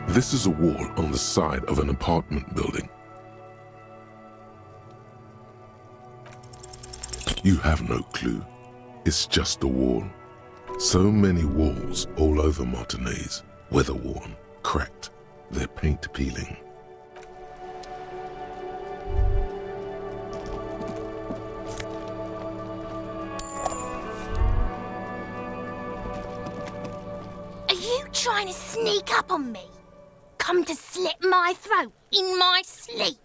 This is a wall on the side of an apartment building. You have no clue. It's just a wall. So many walls all over Martinaise, weather-worn, cracked, their paint peeling. Are you trying to sneak up on me? Come to slit my throat in my sleep?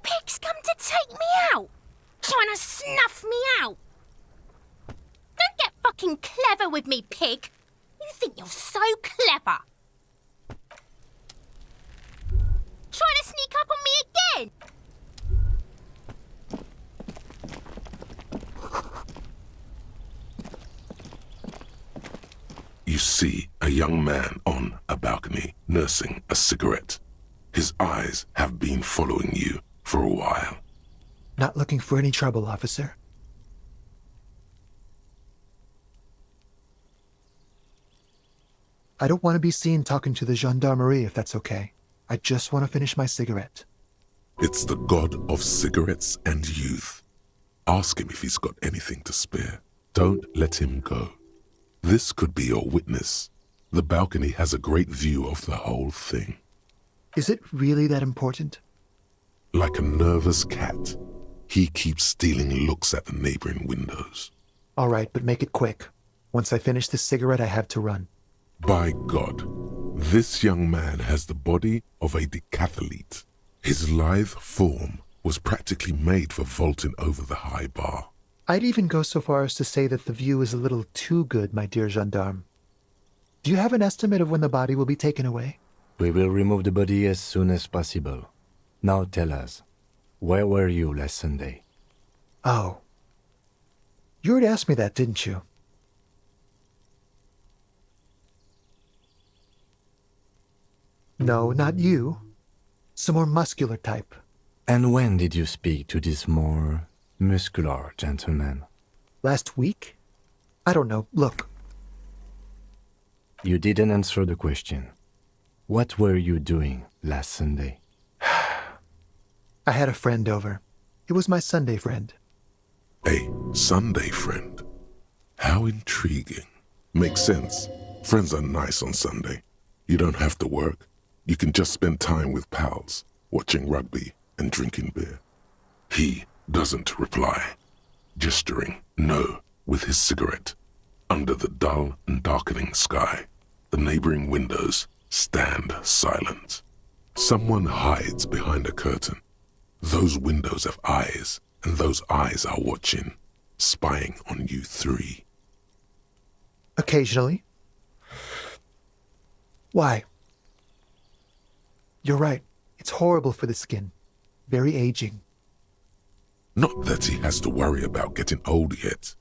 Pig's come to take me out, trying to snuff me out. Don't get fucking clever with me, pig. You think you're so clever. Trying to sneak up on me again? You see a young man on a balcony nursing a cigarette. His eyes have been following you for a while. Not looking for any trouble, officer. I don't want to be seen talking to the gendarmerie, if that's okay. I just want to finish my cigarette. It's the god of cigarettes and youth. Ask him if he's got anything to spare. Don't let him go. This could be your witness. The balcony has a great view of the whole thing. Is it really that important? Like a nervous cat, he keeps stealing looks at the neighboring windows. All right, but make it quick. Once I finish this cigarette, I have to run. By God, this young man has the body of a decathlete. His lithe form was practically made for vaulting over the high bar. I'd even go so far as to say that the view is a little too good, my dear gendarme. Do you have an estimate of when the body will be taken away? We will remove the body as soon as possible. Now tell us, where were you last Sunday? Oh. You already asked me that, didn't you? No, not you. Some more muscular type. And when did you speak to this more muscular gentleman? Last week? I don't know. Look. You didn't answer the question. What were you doing last Sunday? I had a friend over. It was my Sunday friend. A Sunday friend? How intriguing. Makes sense. Friends are nice on Sunday. You don't have to work. You can just spend time with pals, watching rugby and drinking beer. He doesn't reply, gesturing no with his cigarette. Under the dull and darkening sky, the neighboring windows stand silent. Someone hides behind a curtain. Those windows have eyes, and those eyes are watching, spying on you three. Occasionally. Why? You're right. It's horrible for the skin. Very aging. Not that he has to worry about getting old yet.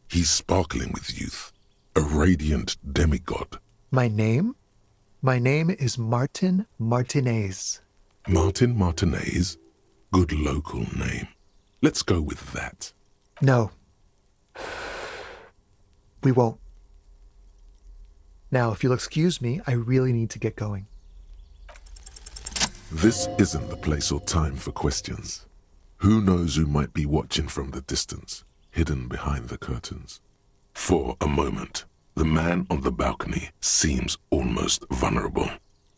He's sparkling with youth, a radiant demigod. My name? My name is Martin Martinaise. Martin Martinaise? Good local name. Let's go with that. No. We won't. Now, if you'll excuse me, I really need to get going. This isn't the place or time for questions. Who knows who might be watching from the distance, hidden behind the curtains? For a moment, the man on the balcony seems almost vulnerable.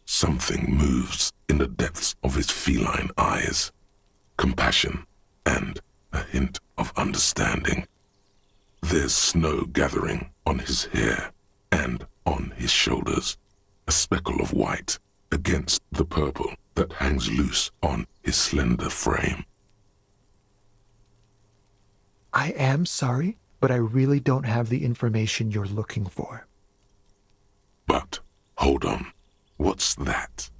Something moves in the depths of his feline eyes. Compassion and a hint of understanding. There's snow gathering on his hair and on his shoulders, a speckle of white against the purple that hangs loose on his slender frame. I am sorry, but I really don't have the information you're looking for. But, hold on, what's that?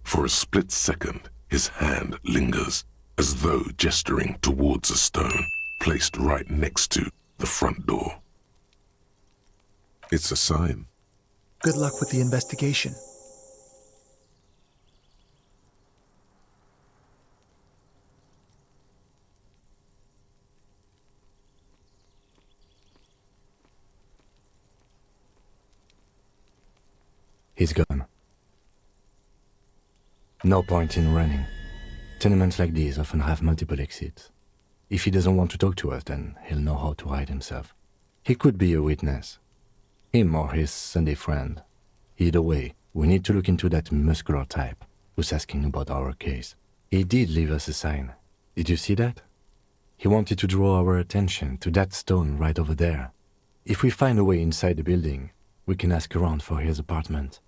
For a split second, his hand lingers, as though gesturing towards a stone placed right next to the front door. It's a sign. Good luck with the investigation. He's gone. No point in running. Tenements like these often have multiple exits. If he doesn't want to talk to us, then he'll know how to hide himself. He could be a witness. Him or his Sunday friend. Either way, we need to look into that muscular type who's asking about our case. He did leave us a sign. Did you see that? He wanted to draw our attention to that stone right over there. If we find a way inside the building, we can ask around for his apartment.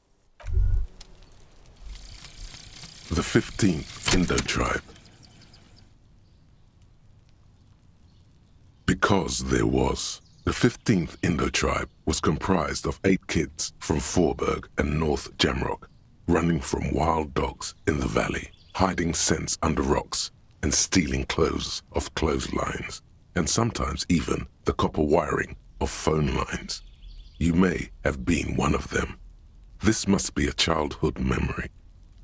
The 15th Indo tribe. Because there was. The 15th Indo tribe was comprised of 8 kids from Forberg and North Jamrock, running from wild dogs in the valley, hiding scents under rocks, and stealing clothes off clotheslines, and sometimes even the copper wiring of phone lines. You may have been one of them. This must be a childhood memory.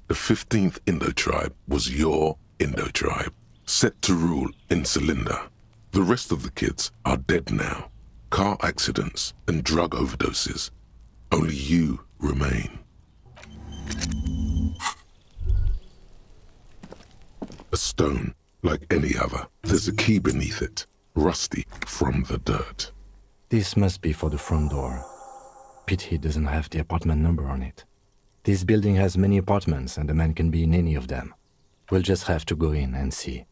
The 15th Indo tribe was your Indo tribe, set to rule in Cylinder. The rest of the kids are dead now. Car accidents and drug overdoses. Only you remain. A stone like any other. There's a key beneath it, rusty from the dirt. This must be for the front door. Pity doesn't have the apartment number on it. This building has many apartments and the man can be in any of them. We'll just have to go in and see.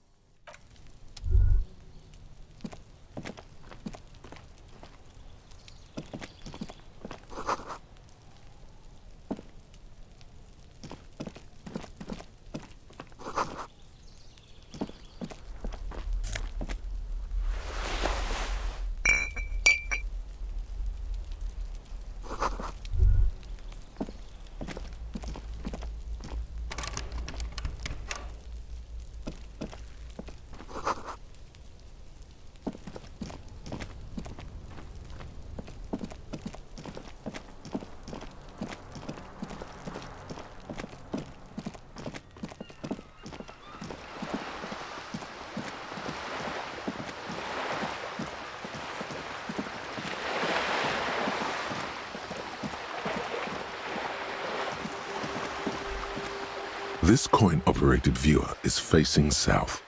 This coin-operated viewer is facing south.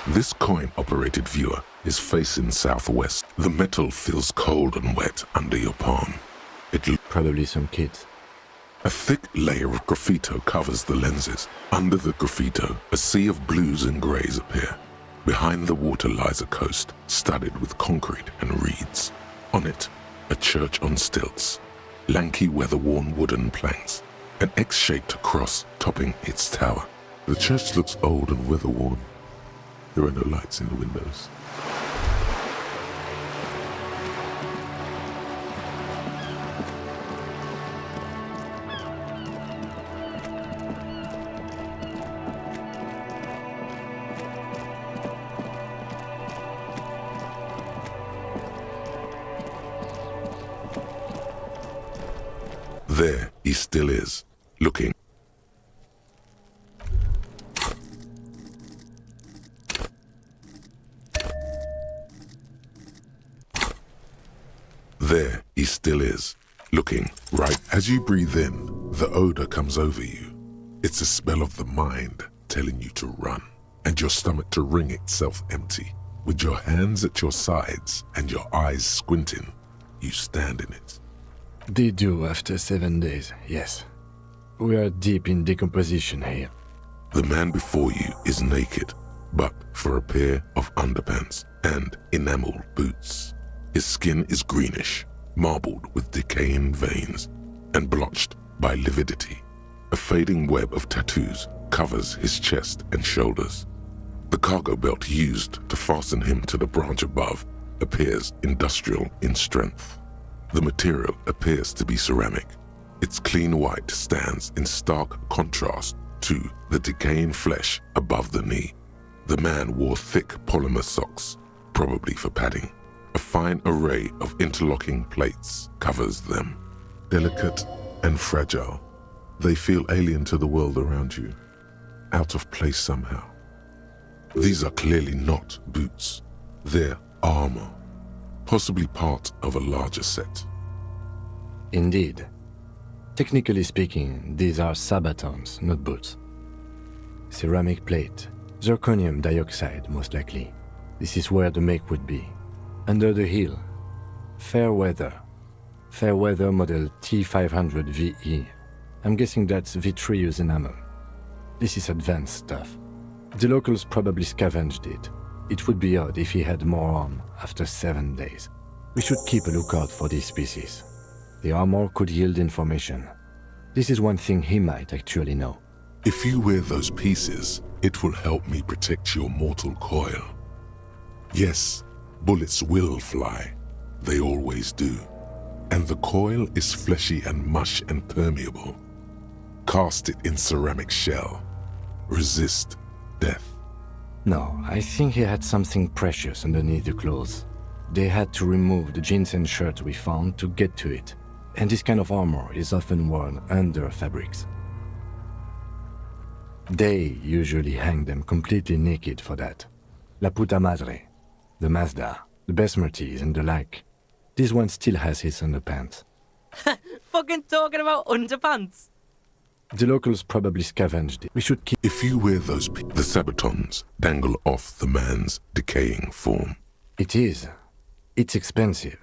This coin-operated viewer is facing southwest. The metal feels cold and wet under your palm. Probably some kids. A thick layer of graffito covers the lenses. Under the graffito, a sea of blues and greys appear. Behind the water lies a coast, studded with concrete and reeds. On it, a church on stilts. Lanky, weather-worn wooden planks, an X-shaped cross topping its tower. The church looks old and weather-worn. There are no lights in the windows. There he still is, looking. There he still is, looking right. As you breathe in, the odor comes over you. It's a smell of the mind telling you to run, and your stomach to wring itself empty. With your hands at your sides and your eyes squinting, you stand in it. They do after 7 days, yes. We are deep in decomposition here. The man before you is naked, but for a pair of underpants and enameled boots. His skin is greenish, marbled with decaying veins, and blotched by lividity. A fading web of tattoos covers his chest and shoulders. The cargo belt used to fasten him to the branch above appears industrial in strength. The material appears to be ceramic. Its clean white stands in stark contrast to the decaying flesh above the knee. The man wore thick polymer socks, probably for padding. A fine array of interlocking plates covers them. Delicate and fragile, they feel alien to the world around you, out of place somehow. These are clearly not boots. They're armor. Possibly part of a larger set. Indeed. Technically speaking, these are sabatons, not boots. Ceramic plate, zirconium dioxide, most likely. This is where the make would be. Under the heel, fair weather model T500 VE. I'm guessing that's vitreous enamel. This is advanced stuff. The locals probably scavenged it. It would be odd if he had more on after 7 days. We should keep a lookout for these species. The armor could yield information. This is one thing he might actually know. If you wear those pieces, it will help me protect your mortal coil. Yes, bullets will fly. They always do. And the coil is fleshy and mush and permeable. Cast it in ceramic shell. Resist death. No, I think he had something precious underneath the clothes. They had to remove the jeans and shirts we found to get to it. And this kind of armor is often worn under fabrics. They usually hang them completely naked for that. La puta madre, the Mazda, the Besmerties and the like. This one still has his underpants. Fucking talking about underpants. The locals probably scavenged it. We should keep... If you wear those the sabatons dangle off the man's decaying form. It is. It's expensive.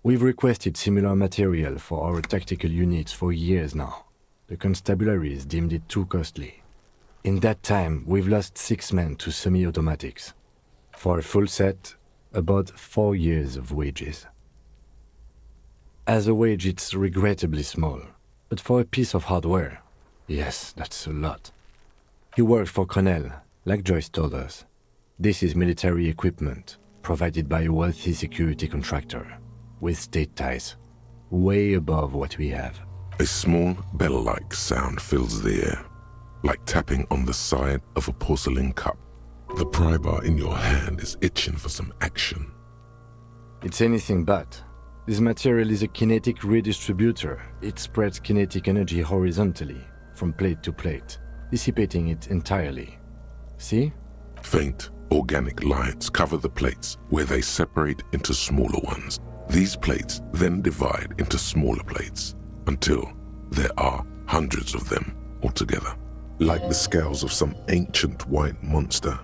We've requested similar material for our tactical units for years now. The constabularies deemed it too costly. In that time, we've lost 6 men to semi-automatics. For a full set, about 4 years of wages. As a wage, it's regrettably small. But for a piece of hardware, yes, that's a lot. He worked for Cornell, like Joyce told us. This is military equipment, provided by a wealthy security contractor, with state ties, way above what we have. A small bell-like sound fills the air, like tapping on the side of a porcelain cup. The pry bar in your hand is itching for some action. It's anything but. This material is a kinetic redistributor. It spreads kinetic energy horizontally, from plate to plate, dissipating it entirely. See? Faint, organic lines cover the plates where they separate into smaller ones. These plates then divide into smaller plates until there are hundreds of them altogether. Like the scales of some ancient white monster,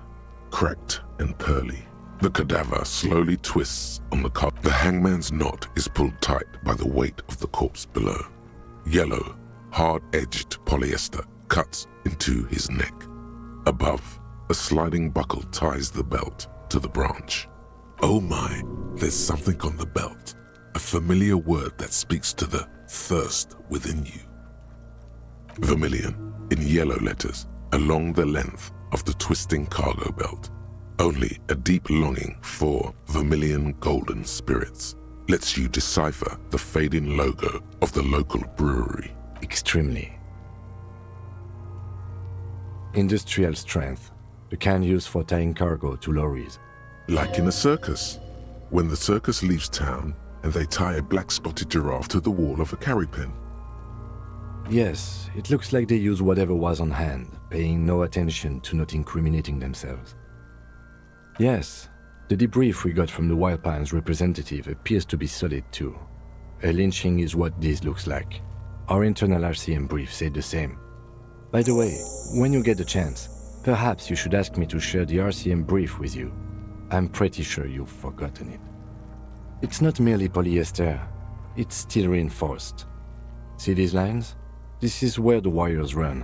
cracked and pearly. The cadaver slowly twists on the cup. The hangman's knot is pulled tight by the weight of the corpse below. Yellow, hard-edged polyester cuts into his neck. Above, a sliding buckle ties the belt to the branch. Oh my, there's something on the belt. A familiar word that speaks to the thirst within you. Vermilion, in yellow letters, along the length of the twisting cargo belt. Only a deep longing for vermilion golden spirits lets you decipher the fading logo of the local brewery. Extremely. Industrial strength, the can used for tying cargo to lorries. Like in a circus, when the circus leaves town and they tie a black spotted giraffe to the wall of a carry pen. Yes, it looks like they use whatever was on hand, paying no attention to not incriminating themselves. Yes, the debrief we got from the Wild Pines representative appears to be solid too. A lynching is what this looks like. Our internal RCM brief said the same. By the way, when you get the chance, perhaps you should ask me to share the RCM brief with you. I'm pretty sure you've forgotten it. It's not merely polyester, it's steel reinforced. See these lines? This is where the wires run.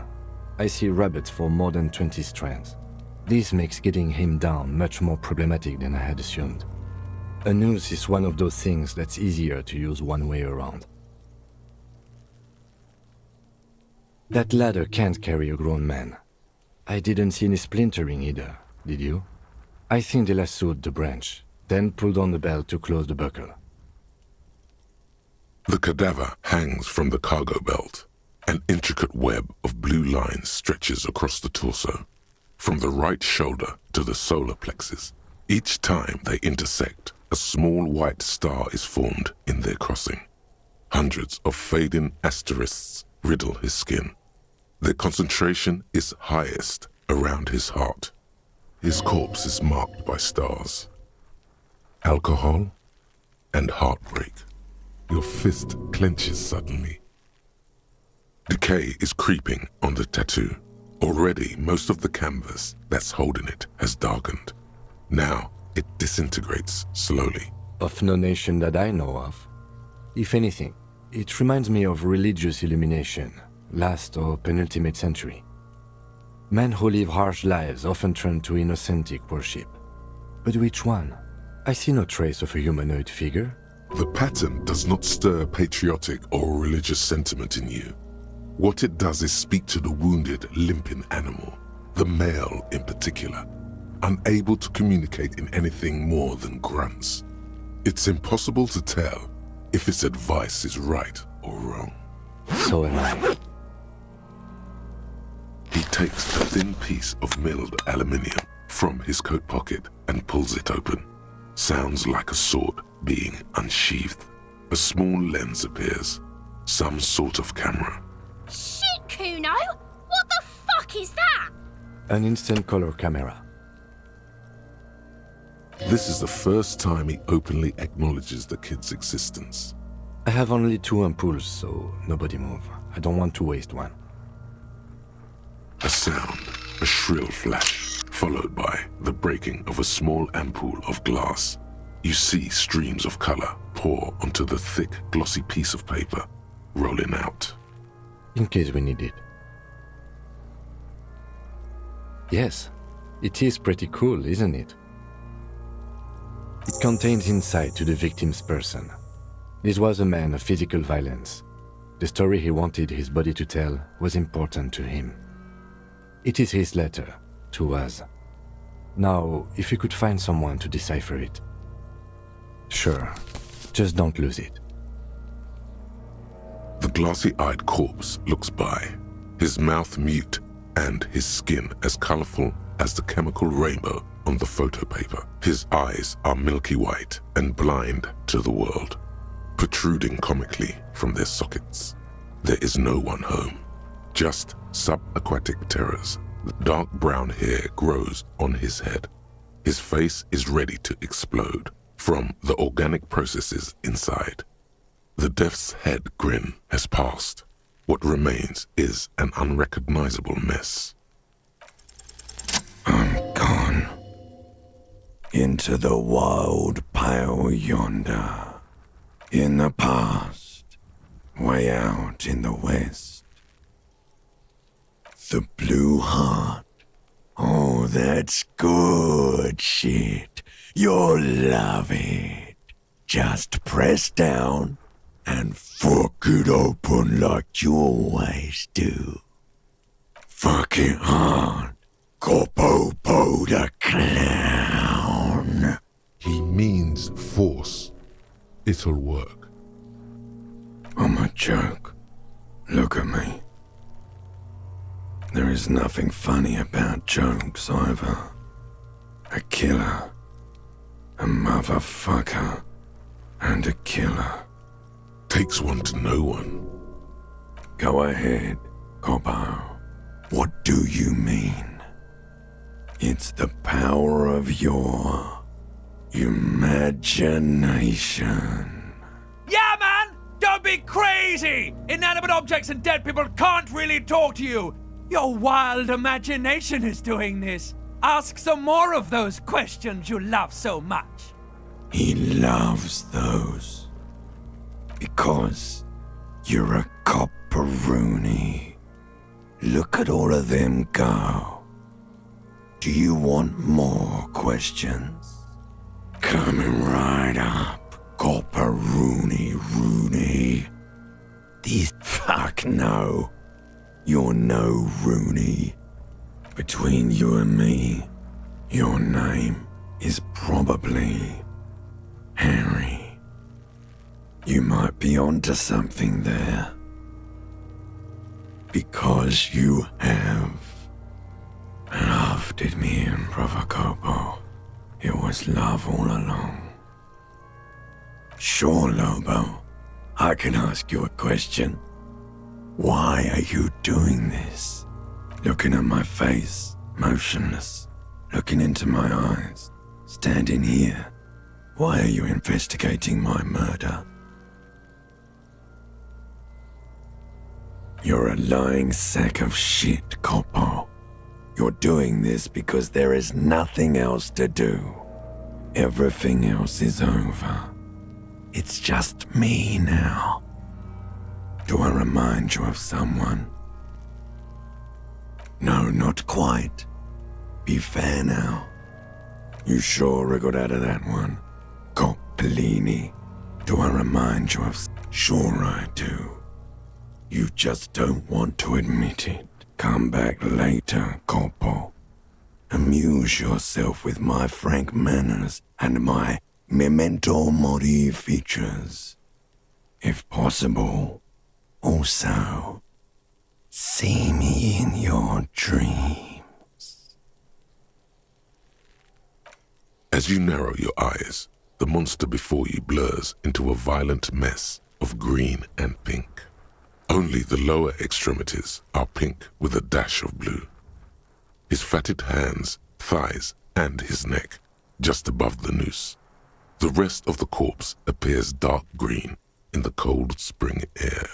I see rabbits for more than 20 strands. This makes getting him down much more problematic than I had assumed. A noose is one of those things that's easier to use one way around. That ladder can't carry a grown man. I didn't see any splintering either, did you? I think they lassoed the branch, then pulled on the belt to close the buckle. The cadaver hangs from the cargo belt. An intricate web of blue lines stretches across the torso, from the right shoulder to the solar plexus. Each time they intersect, a small white star is formed in their crossing. Hundreds of fading asterisks riddle his skin. Their concentration is highest around his heart. His corpse is marked by stars. Alcohol and heartbreak. Your fist clenches suddenly. Decay is creeping on the tattoo. Already, most of the canvas that's holding it has darkened. Now, it disintegrates slowly. Of no nation that I know of. If anything, it reminds me of religious illumination, last or penultimate century. Men who live harsh lives often turn to innocentic worship. But which one? I see no trace of a humanoid figure. The pattern does not stir patriotic or religious sentiment in you. What it does is speak to the wounded, limping animal, the male in particular, unable to communicate in anything more than grunts. It's impossible to tell if its advice is right or wrong. So am I. He takes a thin piece of milled aluminium from his coat pocket and pulls it open. Sounds like a sword being unsheathed. A small lens appears, some sort of camera. Shit, Kuno! What the fuck is that? An instant color camera. This is the first time he openly acknowledges the kid's existence. I have only 2 ampoules, so nobody move. I don't want to waste one. A sound, a shrill flash, followed by the breaking of a small ampoule of glass. You see streams of color pour onto the thick, glossy piece of paper, rolling out. In case we need it. Yes, it is pretty cool, isn't it? It contains insight to the victim's person. This was a man of physical violence. The story he wanted his body to tell was important to him. It is his letter to us. Now, if you could find someone to decipher it. Sure, just don't lose it. The glassy-eyed corpse looks by, his mouth mute and his skin as colorful as the chemical rainbow on the photo paper. His eyes are milky white and blind to the world, protruding comically from their sockets. There is no one home, just subaquatic terrors. Dark brown hair grows on his head. His face is ready to explode from the organic processes inside. The death's head grin has passed. What remains is an unrecognizable mess. I'm gone. Into the wild pale yonder. In the past, way out in the west. The blue heart. Oh, that's good shit. You'll love it. Just press down and fuck it open like you always do. Fuck it hard. Go-po-po the clown. He means force. It'll work. I'm a joke. Look at me. There is nothing funny about jokes either. A killer, a motherfucker, and a killer. Takes one to know one. Go ahead, Cobbo. What do you mean? It's the power of your imagination. Yeah, man! Don't be crazy! Inanimate objects and dead people can't really talk to you. Your wild imagination is doing this. Ask some more of those questions you love so much. He loves those. Because you're a copperoonie. Look at all of them go. Do you want more questions? Coming right up, copperoonie. These fuck no. You're no Rooney. Between you and me, your name is probably Harry. You might be onto something there. Because you have loved it, me and Revachol. It was love all along. Sure, Lobo. I can ask you a question. Why are you doing this? Looking at my face, motionless, looking into my eyes, standing here. Why are you investigating my murder? You're a lying sack of shit, Corpo. You're doing this because there is nothing else to do. Everything else is over. It's just me now. Do I remind you of someone? No, not quite. Be fair now. You sure I got out of that one? Coppellini. Do I remind you of... Sure I do. You just don't want to admit it. Come back later, Corpo. Amuse yourself with my frank manners and my memento mori features. If possible, also, see me in your dreams. As you narrow your eyes, the monster before you blurs into a violent mess of green and pink. Only the lower extremities are pink with a dash of blue. His fatted hands, thighs, and his neck, just above the noose. The rest of the corpse appears dark green in the cold spring air.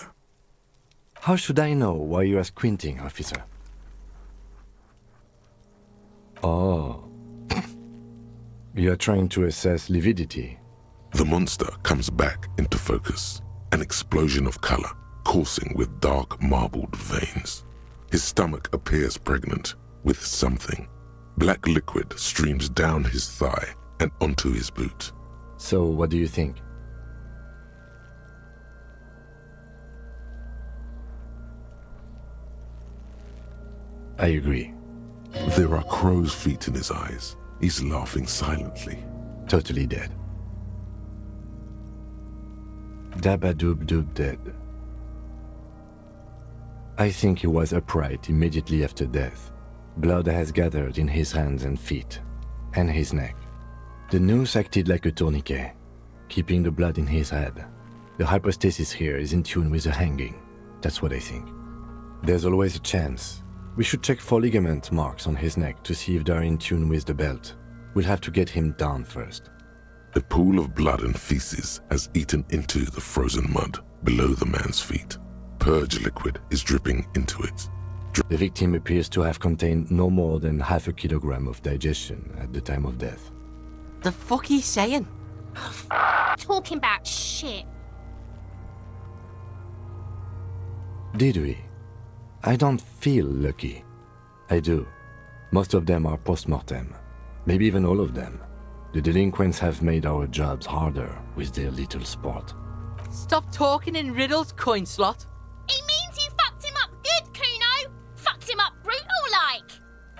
How should I know why you are squinting, officer? Oh. You are trying to assess lividity. The monster comes back into focus, an explosion of color, coursing with dark marbled veins. His stomach appears pregnant with something. Black liquid streams down his thigh and onto his boot. So, what do you think? I agree. There are crow's feet in his eyes. He's laughing silently. Totally dead. Dabba-doob-doob dead. I think he was upright immediately after death. Blood has gathered in his hands and feet, and his neck. The noose acted like a tourniquet, keeping the blood in his head. The hypostasis here is in tune with the hanging. That's what I think. There's always a chance. We should check for ligament marks on his neck to see if they're in tune with the belt. We'll have to get him down first. A pool of blood and feces has eaten into the frozen mud below the man's feet. Purge liquid is dripping into it. The victim appears to have contained no more than half a kilogram of digestion at the time of death. The fuck he's saying? Talking about shit. Did we? I don't feel lucky. I do. Most of them are post-mortem. Maybe even all of them. The delinquents have made our jobs harder with their little sport. Stop talking in riddles, coin slot. It means you fucked him up good, Kuno. Fucked him up brutal-like.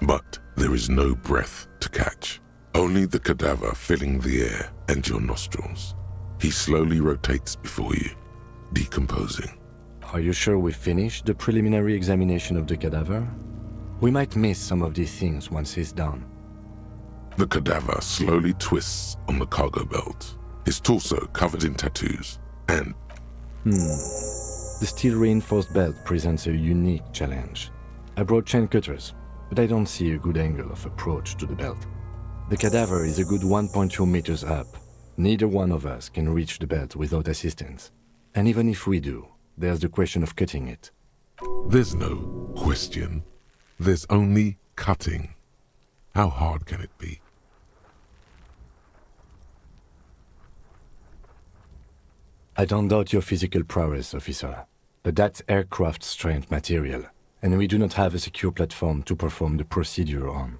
But there is no breath to catch. Only the cadaver filling the air and your nostrils. He slowly rotates before you, decomposing. Are you sure we finished the preliminary examination of the cadaver? We might miss some of these things once he's done. The cadaver slowly twists on the cargo belt, his torso covered in tattoos, and... The steel-reinforced belt presents a unique challenge. I brought chain cutters, but I don't see a good angle of approach to the belt. The cadaver is a good 1.2 meters up. Neither one of us can reach the belt without assistance. And even if we do, there's the question of cutting it. There's no question. There's only cutting. How hard can it be? I don't doubt your physical prowess, officer, but that's aircraft strength material, and we do not have a secure platform to perform the procedure on.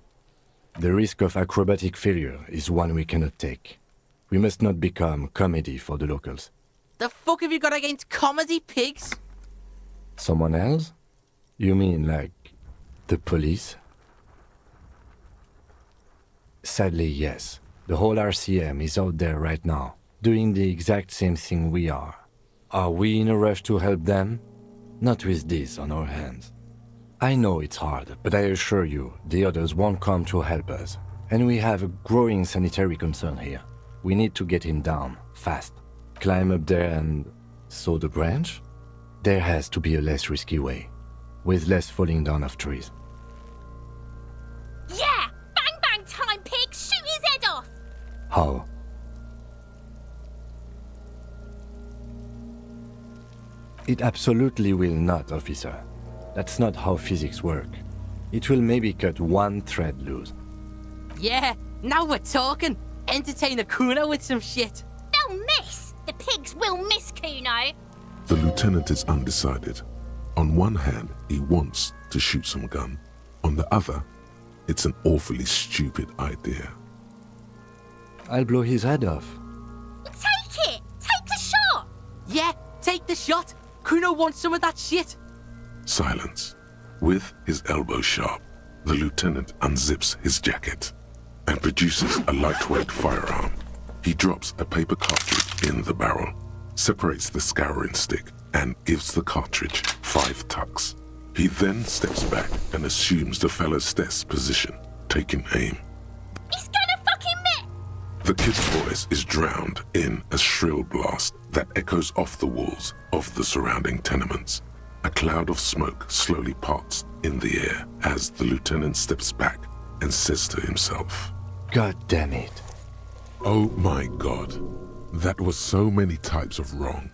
The risk of acrobatic failure is one we cannot take. We must not become comedy for the locals. The fuck have you got against comedy pigs? Someone else? You mean like the police? Sadly, yes. The whole RCM is out there right now, doing the exact same thing we are. Are we in a rush to help them? Not with this on our hands. I know it's hard, but I assure you, the others won't come to help us. And we have a growing sanitary concern here. We need to get him down, fast. Climb up there and... saw the branch? There has to be a less risky way, with less falling down of trees. Yeah! Bang bang time, pig! Shoot his head off! How? It absolutely will not, officer. That's not how physics work. It will maybe cut one thread loose. Yeah, now we're talking. Entertain a Kuno with some shit. They'll miss. The pigs will miss Kuno. The lieutenant is undecided. On one hand, he wants to shoot some gun. On the other, it's an awfully stupid idea. I'll blow his head off. Take it. Take the shot. Yeah, take the shot. Kuno wants some of that shit. Silence. With his elbow sharp, the lieutenant unzips his jacket and produces a lightweight firearm. He drops a paper cartridge in the barrel, separates the scouring stick, and gives the cartridge 5 tucks. He then steps back and assumes the fellow's desk position, taking aim. He's gonna fucking miss. The kid's voice is drowned in a shrill blast that echoes off the walls of the surrounding tenements. A cloud of smoke slowly parts in the air as the lieutenant steps back and says to himself, God damn it. "Oh my God, that was so many types of wrong.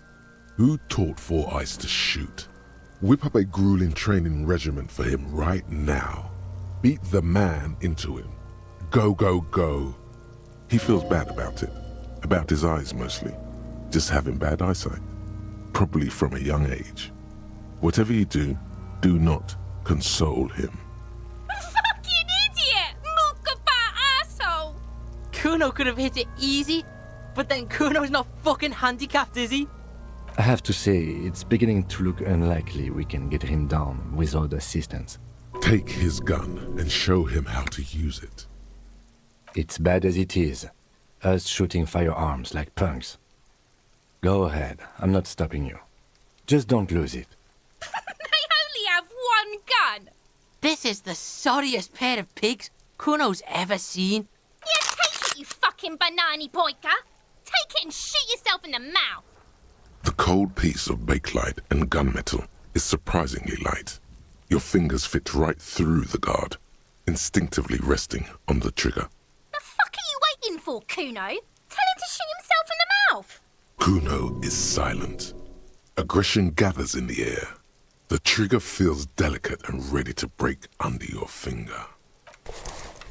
Who taught Four Eyes to shoot? Whip up a grueling training regimen for him right now. Beat the man into him. Go, go, go." He feels bad about it, about his eyes mostly, just having bad eyesight, probably from a young age. Whatever you do, do not console him. Fucking idiot. Mookaba asshole. Kuno could have hit it easy, but then Kuno's not fucking handicapped, is he? I have to say, it's beginning to look unlikely we can get him down without assistance. Take his gun and show him how to use it. It's bad as it is. Us shooting firearms like punks. Go ahead, I'm not stopping you. Just don't lose it. They only have one gun. This is the sorriest pair of pigs Kuno's ever seen. Yeah, take it, you fucking banani boyka. Take it and shoot yourself in the mouth. The cold piece of bakelite and gunmetal is surprisingly light. Your fingers fit right through the guard, instinctively resting on the trigger. The fuck are you waiting for, Kuno? Tell him to shoot himself in the mouth. Kuno is silent. Aggression gathers in the air. The trigger feels delicate and ready to break under your finger.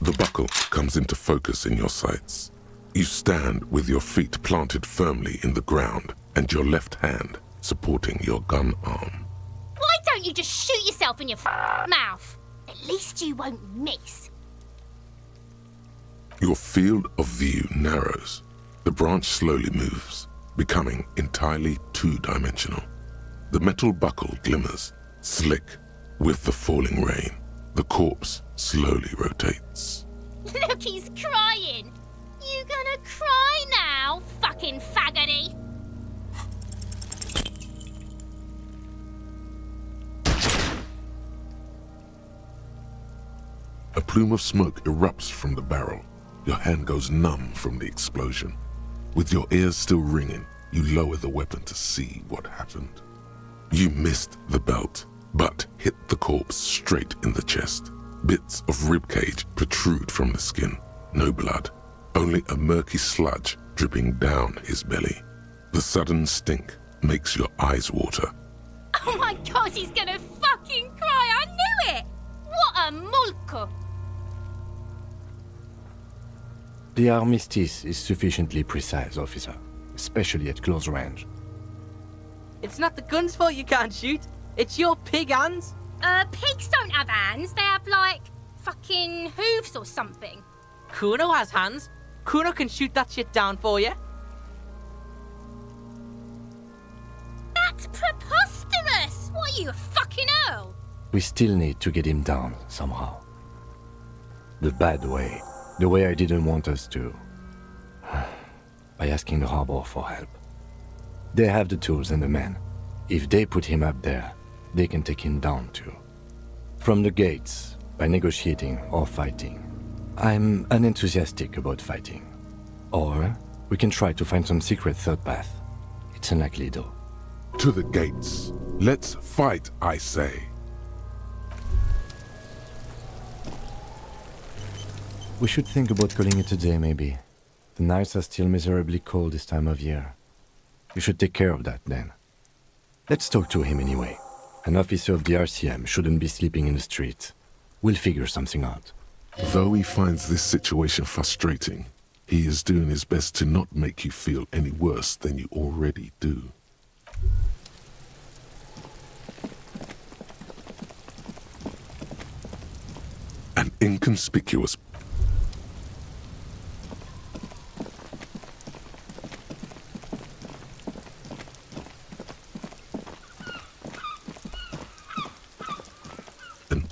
The buckle comes into focus in your sights. You stand with your feet planted firmly in the ground and your left hand supporting your gun arm. Why don't you just shoot yourself in your mouth? At least you won't miss. Your field of view narrows. The branch slowly moves, becoming entirely two-dimensional. The metal buckle glimmers, slick with the falling rain. The corpse slowly rotates. Look, he's crying. You gonna cry now, fucking faggoty? A plume of smoke erupts from the barrel. Your hand goes numb from the explosion. With your ears still ringing, you lower the weapon to see what happened. You missed the belt, but hit the corpse straight in the chest. Bits of ribcage protrude from the skin. No blood, only a murky sludge dripping down his belly. The sudden stink makes your eyes water. Oh my God, he's gonna fucking cry. I knew it. What a mulko. The armistice is sufficiently precise, officer, especially at close range. It's not the gun's fault you can't shoot. It's your pig hands. Pigs don't have hands. They have, like, fucking hooves or something. Kuno has hands. Kuno can shoot that shit down for you. That's preposterous. What are you, a fucking earl? We still need to get him down somehow. The bad way. The way I didn't want us to. By asking the harbor for help. They have the tools and the men. If they put him up there, they can take him down too. From the gates, by negotiating or fighting. I'm unenthusiastic about fighting. Or we can try to find some secret third path. It's unlikely though. To the gates. Let's fight, I say. We should think about calling it a day, maybe. The nights are still miserably cold this time of year. You should take care of that, then. Let's talk to him anyway. An officer of the RCM shouldn't be sleeping in the street. We'll figure something out. Though he finds this situation frustrating, he is doing his best to not make you feel any worse than you already do. An inconspicuous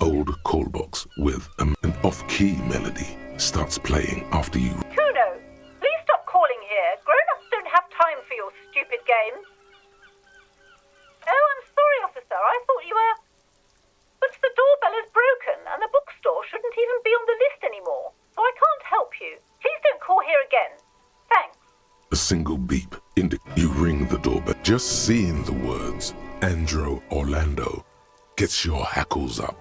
old call box with an off-key melody starts playing after you. Kuno, please stop calling here. Grown-ups don't have time for your stupid games. Oh, I'm sorry, officer. I thought you were... But the doorbell is broken, and the bookstore shouldn't even be on the list anymore. So I can't help you. Please don't call here again. Thanks. A single beep you ring the doorbell. Just seeing the words Andro Orlando gets your hackles up.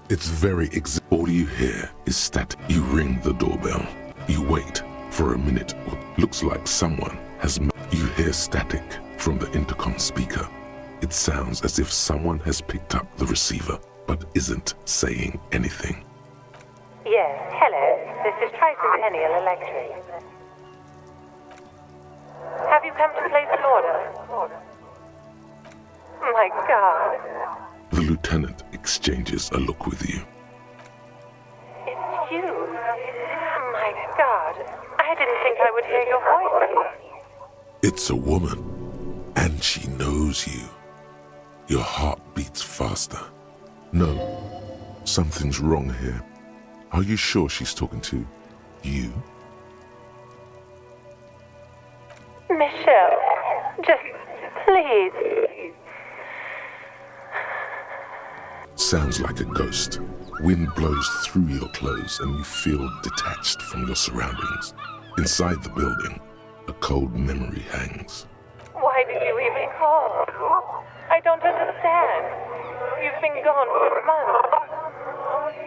It's very all you hear is static. You ring the doorbell. You wait for a minute. Looks like someone has you hear static from the intercom speaker. It sounds as if someone has picked up the receiver but isn't saying anything. Yes, hello. This is Tricentennial Electric. Have you come to place an order? My God. The lieutenant exchanges a look with you. It's you. My God. I didn't think I would hear your voice. It's a woman, and she knows you. Your heart beats faster. No, something's wrong here. Are you sure she's talking to you? Michelle, just please. Sounds like a ghost. Wind blows through your clothes and you feel detached from your surroundings. Inside the building, a cold memory hangs. Why did you even call? I don't understand. You've been gone for months.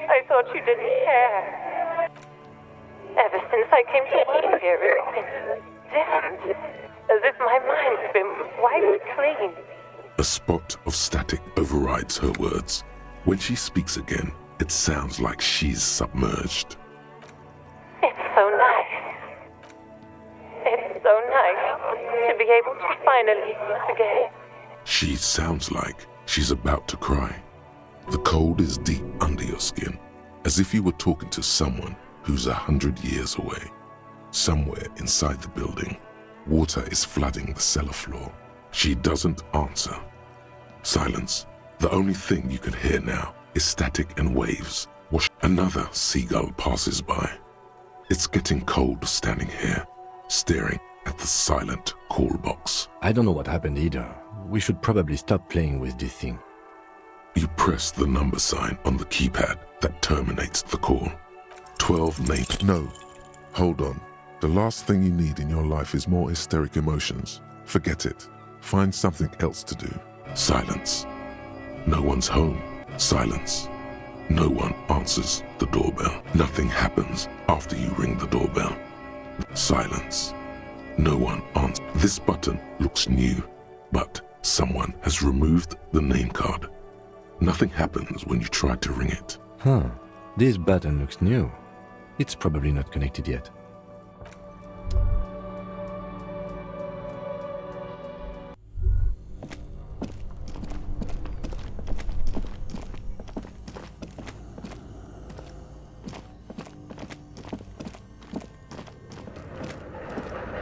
I thought you didn't care. Ever since I came to live here, it's been different. As if my mind's been wiped clean. A spot of static overrides her words. When she speaks again, it sounds like she's submerged. It's so nice. It's so nice to be able to finally meet again. She sounds like she's about to cry. The cold is deep under your skin, as if you were talking to someone who's 100 years away. Somewhere inside the building, water is flooding the cellar floor. She doesn't answer. Silence. The only thing you can hear now is static and waves. Another seagull passes by. It's getting cold standing here, staring at the silent call box. I don't know what happened either. We should probably stop playing with this thing. You press the number sign on the keypad that terminates the call. 12 names. No, hold on. The last thing you need in your life is more hysteric emotions. Forget it. Find something else to do. Silence. No one's home. Silence. No one answers the doorbell. Nothing happens after you ring the doorbell. Silence. No one answers. This button looks new, but someone has removed the name card. Nothing happens when you try to ring it. Huh. This button looks new. It's probably not connected yet.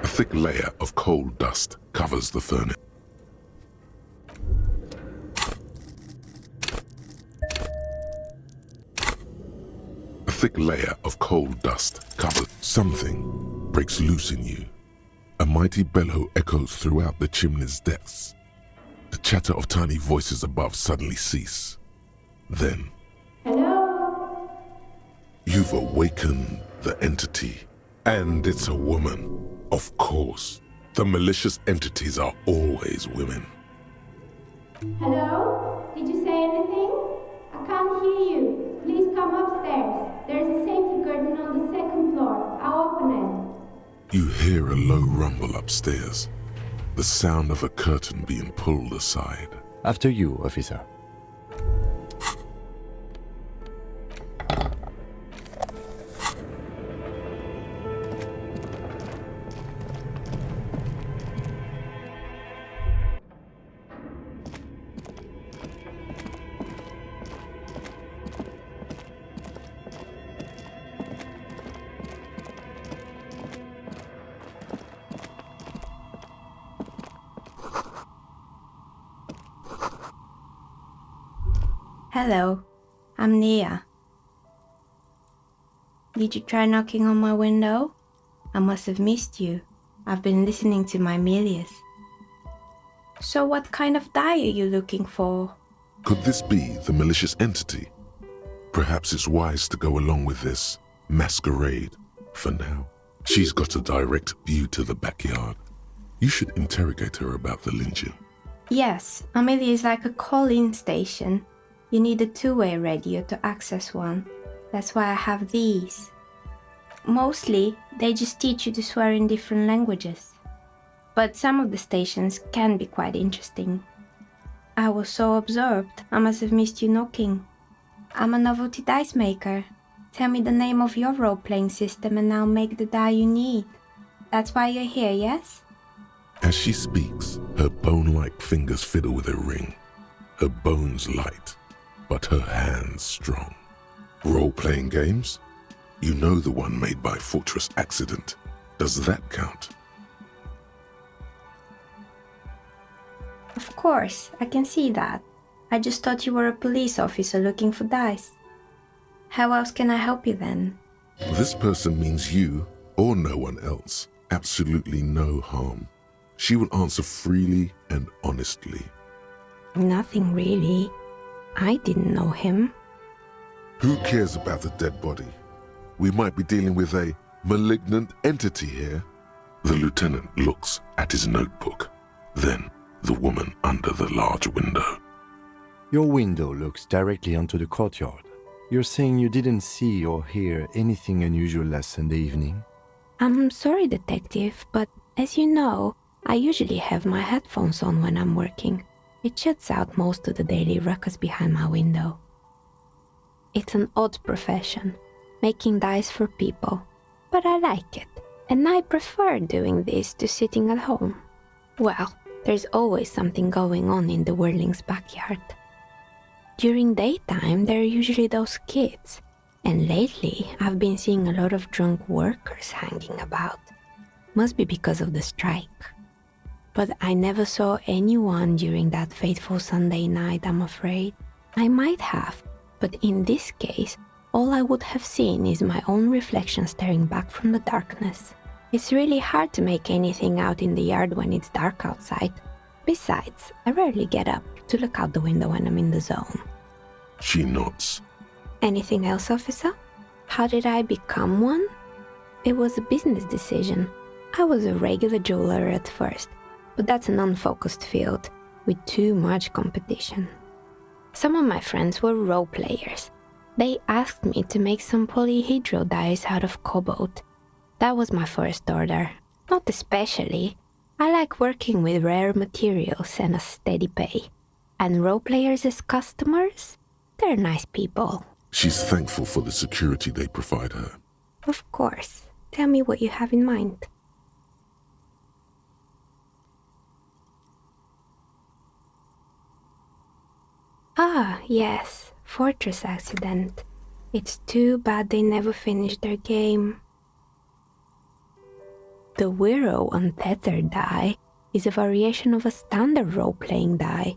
A thick layer of coal dust covers the furnace. A thick layer of coal dust covers. Something breaks loose in you. A mighty bellow echoes throughout the chimney's depths. The chatter of tiny voices above suddenly cease. Then, Hello? you've awakened the entity. And it's a woman. Of course. The malicious entities are always women. Hello? Did you say anything? I can't hear you. Please come upstairs. There's a safety curtain on the second floor. I'll open it. You hear a low rumble upstairs. The sound of a curtain being pulled aside. After you, officer. Hello, I'm Nia. Did you try knocking on my window? I must have missed you. I've been listening to my Milius. So what kind of die are you looking for? Could this be the malicious entity? Perhaps it's wise to go along with this masquerade for now. She's got a direct view to the backyard. You should interrogate her about the lynching. Yes, Amelia is like a call-in station. You need a two-way radio to access one. That's why I have these. Mostly, they just teach you to swear in different languages. But some of the stations can be quite interesting. I was so absorbed, I must have missed you knocking. I'm a novelty dice maker. Tell me the name of your role-playing system and I'll make the die you need. That's why you're here, yes? As she speaks, her bone-like fingers fiddle with a ring. Her bones light, but her hands strong. Role-playing games? You know the one made by Fortress Accident. Does that count? Of course, I can see that. I just thought you were a police officer looking for dice. How else can I help you then? This person means you or no one else. Absolutely no harm. She will answer freely and honestly. Nothing really. I didn't know him. Who cares about the dead body? We might be dealing with a malignant entity here. The lieutenant looks at his notebook, then the woman under the large window. Your window looks directly onto the courtyard. You're saying you didn't see or hear anything unusual last Sunday evening? I'm sorry, detective, but as you know, I usually have my headphones on when I'm working. It shuts out most of the daily ruckus behind my window. It's an odd profession, making dice for people, but I like it, and I prefer doing this to sitting at home. Well, there's always something going on in the Whirling's backyard. During daytime, there are usually those kids, and lately I've been seeing a lot of drunk workers hanging about. Must be because of the strike. But I never saw anyone during that fateful Sunday night, I'm afraid. I might have, but in this case, all I would have seen is my own reflection staring back from the darkness. It's really hard to make anything out in the yard when it's dark outside. Besides, I rarely get up to look out the window when I'm in the zone. She nods. Anything else, officer? How did I become one? It was a business decision. I was a regular jeweler at first, but that's an unfocused field with too much competition. Some of my friends were role players. They asked me to make some polyhedral dice out of cobalt. That was my first order. Not especially. I like working with rare materials and a steady pay. And role players as customers? They're nice people. She's thankful for the security they provide her. Of course. Tell me what you have in mind. Ah, yes. Fortress Accident. It's too bad they never finished their game. The Wiro Untethered die is a variation of a standard role-playing die,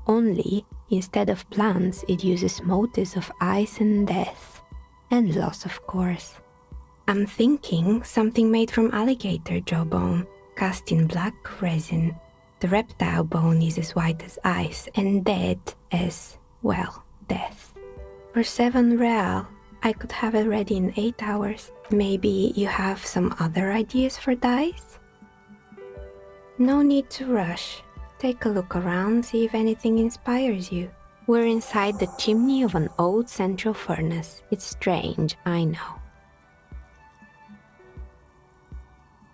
only instead of plants it uses motifs of ice and death, and loss of course. I'm thinking something made from alligator jawbone, cast in black resin. The reptile bone is as white as ice and dead as, well, death. For 7 real, I could have it ready in 8 hours. Maybe you have some other ideas for dice? No need to rush. Take a look around, see if anything inspires you. We're inside the chimney of an old central furnace. It's strange, I know.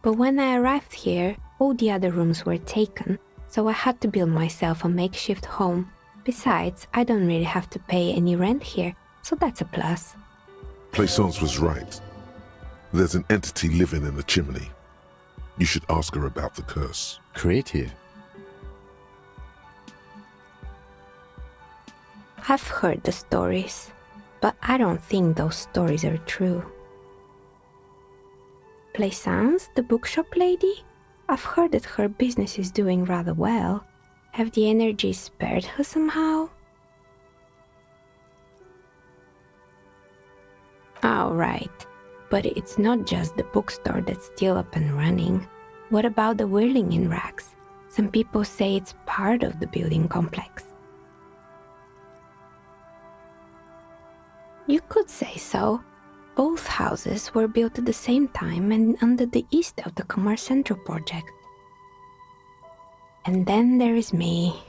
But when I arrived here, All the other rooms were taken, so I had to build myself a makeshift home. Besides, I don't really have to pay any rent here, so that's a plus. Plaisance was right. There's an entity living in the chimney. You should ask her about the curse. Creative. I've heard the stories, but I don't think those stories are true. Plaisance, the bookshop lady? I've heard that her business is doing rather well. Have the energies spared her somehow? Oh, right. But it's not just the bookstore that's still up and running. What about the whirling in rags? Some people say it's part of the building complex. You could say so. Both houses were built at the same time and under the East of the Commerce Central project. And then there is me.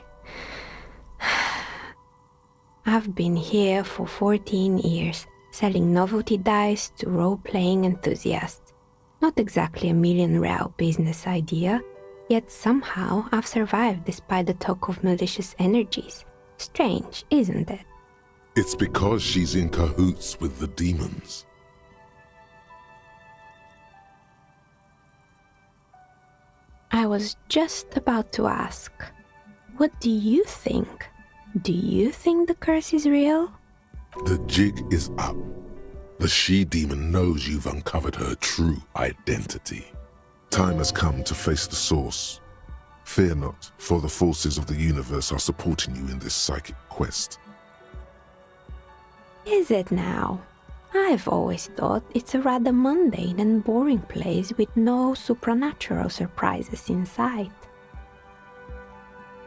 I've been here for 14 years, selling novelty dice to role-playing enthusiasts. Not exactly a million-real business idea, yet somehow I've survived despite the talk of malicious energies. Strange, isn't it? It's because she's in cahoots with the demons. I was just about to ask, what do you think? Do you think the curse is real? The jig is up. The she-demon knows you've uncovered her true identity. Time has come to face the source. Fear not, for the forces of the universe are supporting you in this psychic quest. Is it now? I've always thought it's a rather mundane and boring place with no supernatural surprises in sight.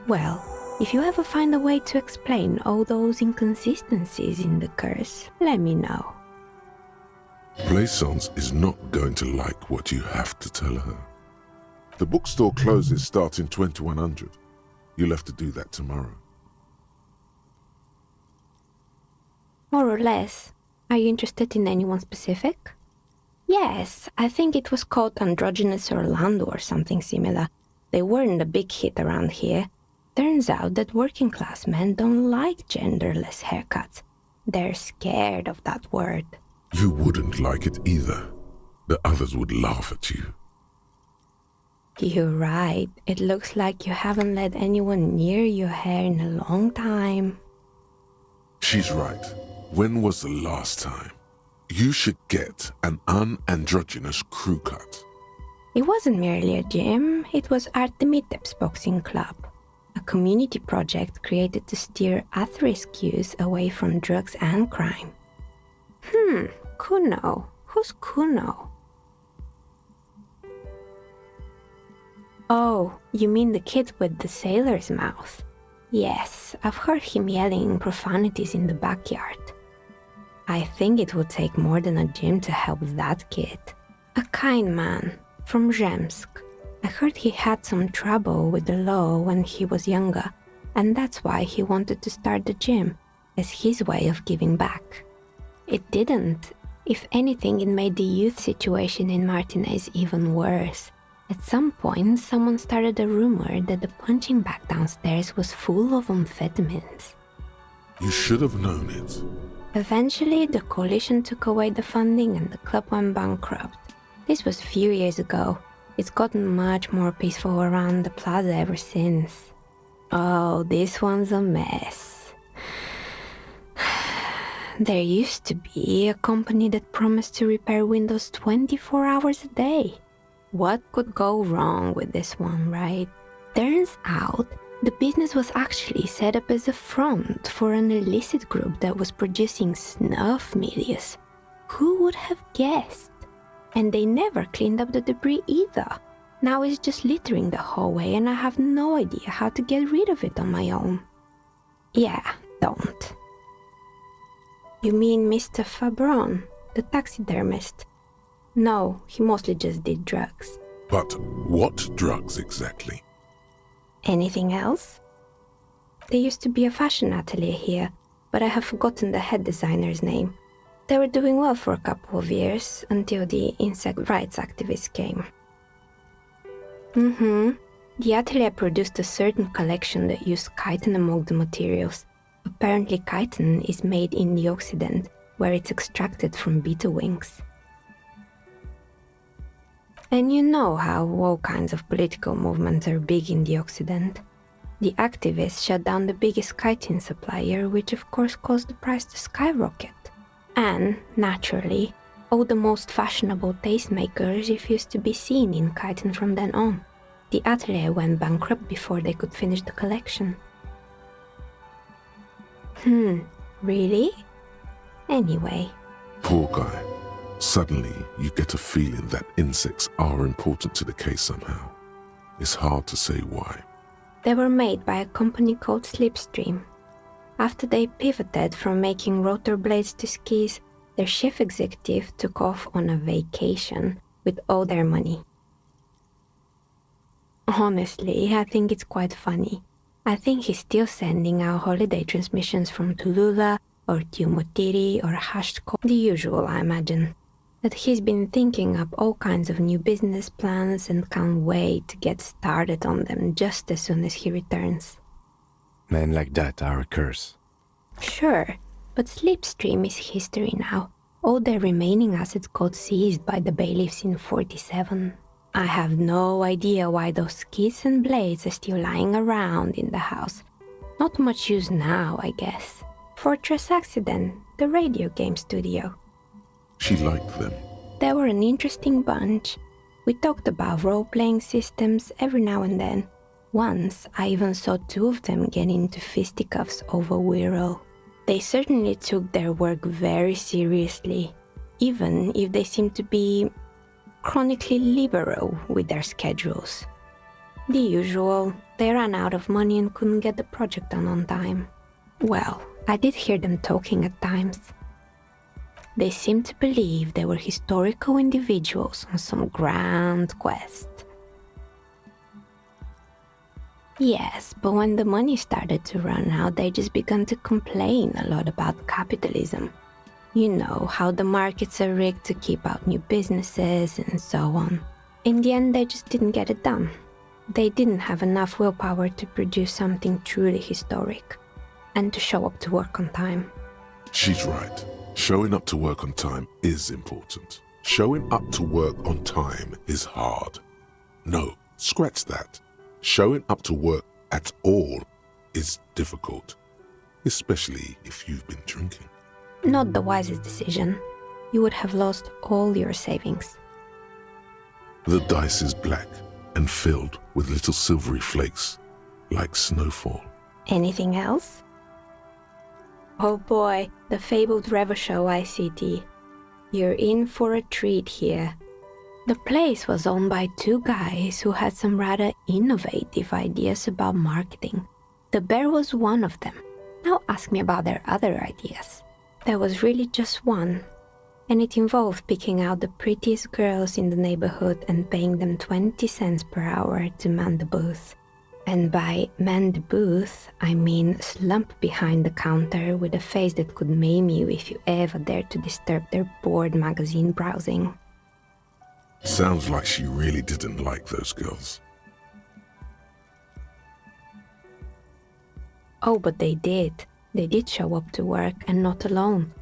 Well, if you ever find a way to explain all those inconsistencies in the curse, let me know. Plaisance is not going to like what you have to tell her. The bookstore closes starting 2100. You'll have to do that tomorrow. More or less. Are you interested in anyone specific? Yes, I think it was called Androgynous Orlando or something similar. They weren't a big hit around here. Turns out that working class men don't like genderless haircuts. They're scared of that word. You wouldn't like it either. The others would laugh at you. You're right. It looks like you haven't let anyone near your hair in a long time. She's right. When was the last time? You should get an unandrogynous crew cut. It wasn't merely a gym, it was Artemitep's boxing club, a community project created to steer at-risk youth away from drugs and crime. Kuno. Who's Kuno? Oh, you mean the kid with the sailor's mouth? Yes, I've heard him yelling profanities in the backyard. I think it would take more than a gym to help that kid. A kind man, from Zemsk. I heard he had some trouble with the law when he was younger, and that's why he wanted to start the gym, as his way of giving back. It didn't. If anything, it made the youth situation in Martinez even worse. At some point, someone started a rumor that the punching bag downstairs was full of amphetamines. You should have known it. Eventually, the coalition took away the funding and the club went bankrupt. This was a few years ago. It's gotten much more peaceful around the plaza ever since. Oh, this one's a mess. There used to be a company that promised to repair windows 24 hours a day. What could go wrong with this one, right? Turns out, the business was actually set up as a front for an illicit group that was producing snuff milius. Who would have guessed? And they never cleaned up the debris either. Now it's just littering the hallway and I have no idea how to get rid of it on my own. Yeah, don't. You mean Mr. Fabron, the taxidermist? No, he mostly just did drugs. But what drugs exactly? Anything else? There used to be a fashion atelier here, but I have forgotten the head designer's name. They were doing well for a couple of years, until the insect rights activists came. Mm-hmm. The atelier produced a certain collection that used chitin among the materials. Apparently chitin is made in the Occident, where it's extracted from beetle wings. And you know how all kinds of political movements are big in the Occident. The activists shut down the biggest chitin supplier, which of course caused the price to skyrocket. And, naturally, all the most fashionable tastemakers refused to be seen in chitin from then on. The atelier went bankrupt before they could finish the collection. Really? Anyway. Poor guy. Suddenly, you get a feeling that insects are important to the case somehow. It's hard to say why. They were made by a company called Slipstream. After they pivoted from making rotor blades to skis, their chief executive took off on a vacation with all their money. Honestly, I think it's quite funny. I think he's still sending out holiday transmissions from Tulula or Tiumotiri or Hashko, the usual, I imagine. That he's been thinking up all kinds of new business plans and can't wait to get started on them just as soon as he returns. Men like that are a curse. Sure, but Slipstream is history now. All their remaining assets got seized by the bailiffs in 47. I have no idea why those skis and blades are still lying around in the house. Not much use now, I guess. Fortress Accident, the radio game studio. She liked them. They were an interesting bunch. We talked about role-playing systems every now and then. Once, I even saw two of them get into fisticuffs over Wirral. They certainly took their work very seriously, even if they seemed to be chronically liberal with their schedules. The usual, they ran out of money and couldn't get the project done on time. Well, I did hear them talking at times. They seemed to believe they were historical individuals on some grand quest. Yes, but when the money started to run out, they just began to complain a lot about capitalism. You know, how the markets are rigged to keep out new businesses and so on. In the end, they just didn't get it done. They didn't have enough willpower to produce something truly historic and to show up to work on time. She's right. Showing up to work on time is important. Showing up to work on time is hard. No, scratch that. Showing up to work at all is difficult, especially if you've been drinking. Not the wisest decision. You would have lost all your savings. The dice is black and filled with little silvery flakes, like snowfall. Anything else? Oh boy, the fabled Revachol ICT. You're in for a treat here. The place was owned by two guys who had some rather innovative ideas about marketing. The bear was one of them. Now ask me about their other ideas. There was really just one, and it involved picking out the prettiest girls in the neighborhood and paying them 20 cents per hour to man the booth. And by man the booth, I mean slump behind the counter with a face that could maim you if you ever dared to disturb their bored magazine browsing. Sounds like she really didn't like those girls. Oh, but they did. They did show up to work, and not alone.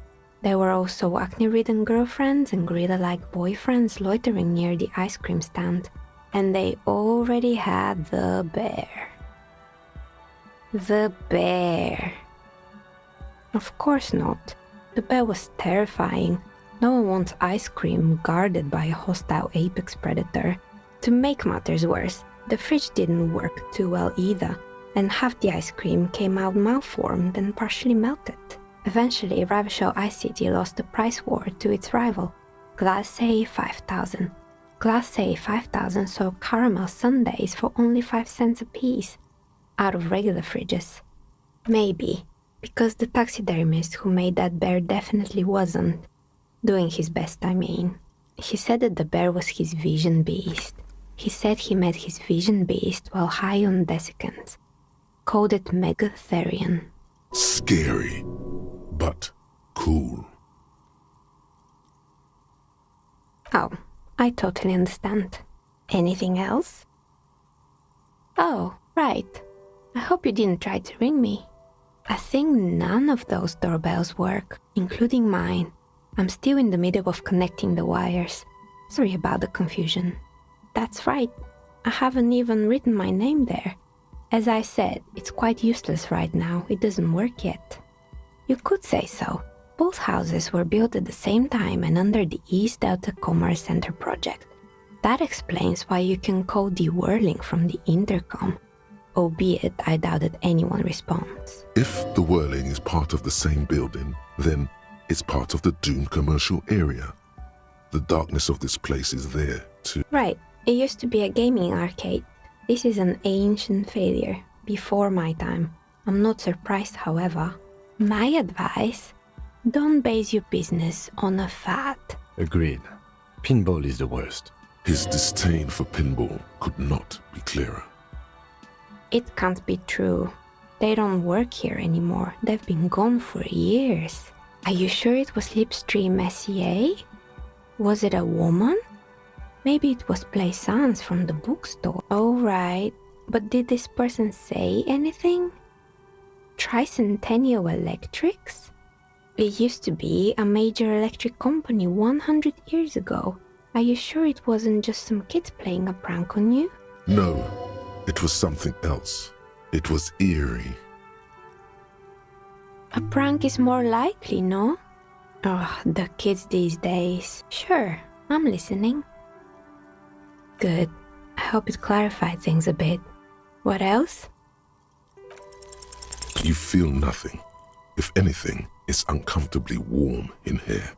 There were also acne-ridden girlfriends and gorilla-like boyfriends loitering near the ice cream stand. And they already had the bear. The bear. Of course not. The bear was terrifying. No one wants ice cream guarded by a hostile apex predator. To make matters worse, the fridge didn't work too well either, and half the ice cream came out malformed and partially melted. Eventually, Revachol ICT lost the price war to its rival, Glacé 5000. Glacé 5000 sold caramel sundaes for only 5 cents a piece, out of regular fridges. Maybe, because the taxidermist who made that bear definitely wasn't. Doing his best, I mean. He said that the bear was his vision beast. He said he met his vision beast while high on desiccants. Called it Megatherion. Scary, but cool. Oh, I totally understand. Anything else? Oh, right. I hope you didn't try to ring me. I think none of those doorbells work, including mine. I'm still in the middle of connecting the wires. Sorry about the confusion. That's right. I haven't even written my name there. As I said, it's quite useless right now. It doesn't work yet. You could say so. Both houses were built at the same time and under the East Delta Commerce Center project. That explains why you can call the whirling from the intercom, albeit I doubt that anyone responds. If the whirling is part of the same building, then it's part of the doomed commercial area. The darkness of this place is there, too. Right. It used to be a gaming arcade. This is an ancient failure, before my time. I'm not surprised, however. My advice? Don't base your business on a fad. Agreed. Pinball is the worst. His disdain for pinball could not be clearer. It can't be true. They don't work here anymore. They've been gone for years. Are you sure it was Slipstream SEA? Was it a woman? Maybe it was Plaisance from the bookstore. Oh, right. But did this person say anything? Tricentennial Electrics? It used to be a major electric company 100 years ago. Are you sure it wasn't just some kids playing a prank on you? No, it was something else. It was eerie. A prank is more likely, no? Oh, the kids these days. Sure, I'm listening. Good. I hope it clarified things a bit. What else? You feel nothing. If anything, it's uncomfortably warm in here.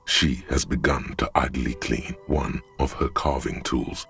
She has begun to idly clean one of her carving tools.